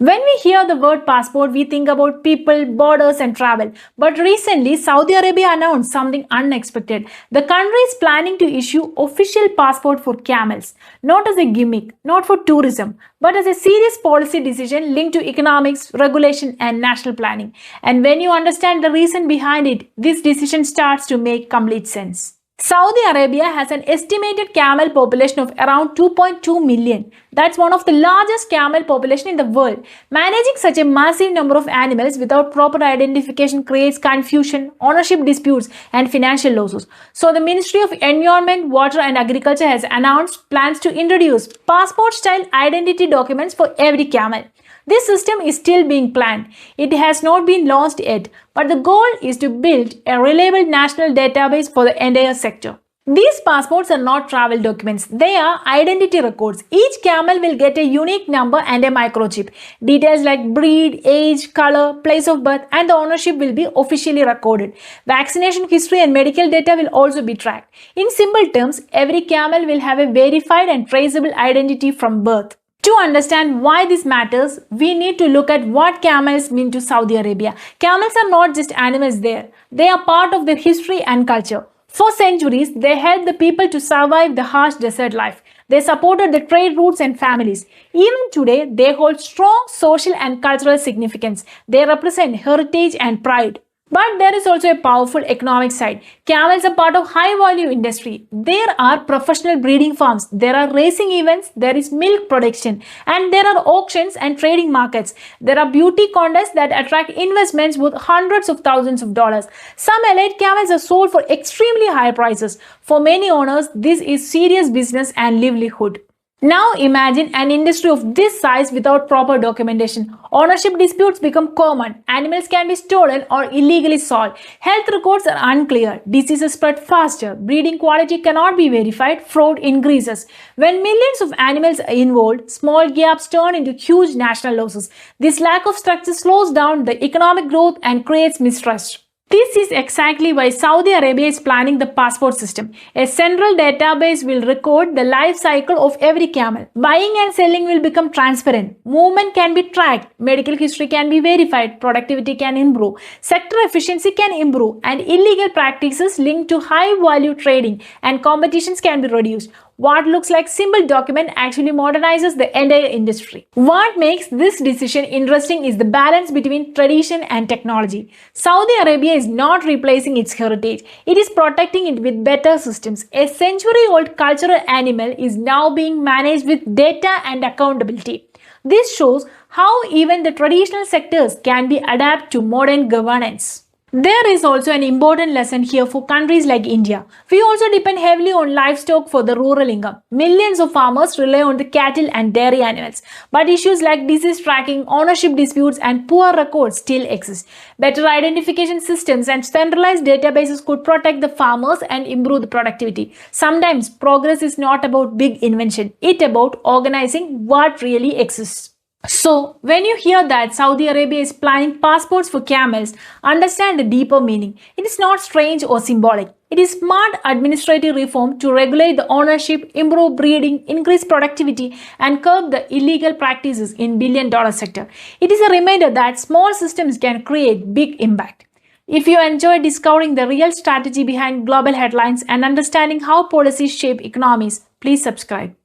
When we hear the word passport, we think about people, borders, and travel. But recently, Saudi Arabia announced something unexpected. The country is planning to issue official passport for camels, not as a gimmick, not for tourism, but as a serious policy decision linked to economics, regulation, and national planning. And when you understand the reason behind it, this decision starts to make complete sense. Saudi Arabia has an estimated camel population of around 2.2 million. That's one of the largest camel population in the world. Managing such a massive number of animals without proper identification creates confusion, ownership disputes, and financial losses. So the Ministry of Environment, Water and Agriculture has announced plans to introduce passport-style identity documents for every camel. This system is still being planned. It has not been launched yet, but the goal is to build a reliable national database for the entire sector. These passports are not travel documents, they are identity records. Each camel will get a unique number and a microchip. Details like breed, age, color, place of birth, and the ownership will be officially recorded. Vaccination history and medical data will also be tracked. In simple terms, every camel will have a verified and traceable identity from birth. To understand why this matters, we need to look at what camels mean to Saudi Arabia. Camels are not just animals there. They are part of their history and culture. For centuries, they helped the people to survive the harsh desert life. They supported the trade routes and families. Even today, they hold strong social and cultural significance. They represent heritage and pride. But there is also a powerful economic side. Camels are part of high-value industry. There are professional breeding farms, there are racing events, there is milk production, and there are auctions and trading markets. There are beauty contests that attract investments worth hundreds of thousands of dollars. Some elite camels are sold for extremely high prices. For many owners, this is serious business and livelihood. Now imagine an industry of this size without proper documentation. Ownership disputes become common. Animals can be stolen or illegally sold. Health records are unclear. Diseases spread faster. Breeding quality cannot be verified. Fraud increases. When millions of animals are involved, small gaps turn into huge national losses. This lack of structure slows down the economic growth and creates mistrust. This is exactly why Saudi Arabia is planning the passport system. A central database will record the life cycle of every camel. Buying and selling will become transparent. Movement can be tracked. Medical history can be verified. Productivity can improve. Sector efficiency can improve. And illegal practices linked to high-value trading and competitions can be reduced. What looks like simple document actually modernizes the entire industry. What makes this decision interesting is the balance between tradition and technology. Saudi Arabia is not replacing its heritage. It is protecting it with better systems. A century-old cultural animal is now being managed with data and accountability. This shows how even the traditional sectors can be adapted to modern governance. There is also an important lesson here for countries like India. We also depend heavily on livestock for the rural income. Millions of farmers rely on the cattle and dairy animals. But issues like disease tracking, ownership disputes, and poor records still exist. Better identification systems and centralized databases could protect the farmers and improve the productivity. Sometimes progress is not about big invention. It's about organizing what really exists. So, when you hear that Saudi Arabia is planning passports for camels, understand the deeper meaning. It is not strange or symbolic. It is smart administrative reform to regulate the ownership, improve breeding, increase productivity, and curb the illegal practices in billion-dollar sector. It is a reminder that small systems can create big impact. If you enjoy discovering the real strategy behind global headlines and understanding how policies shape economies, please subscribe.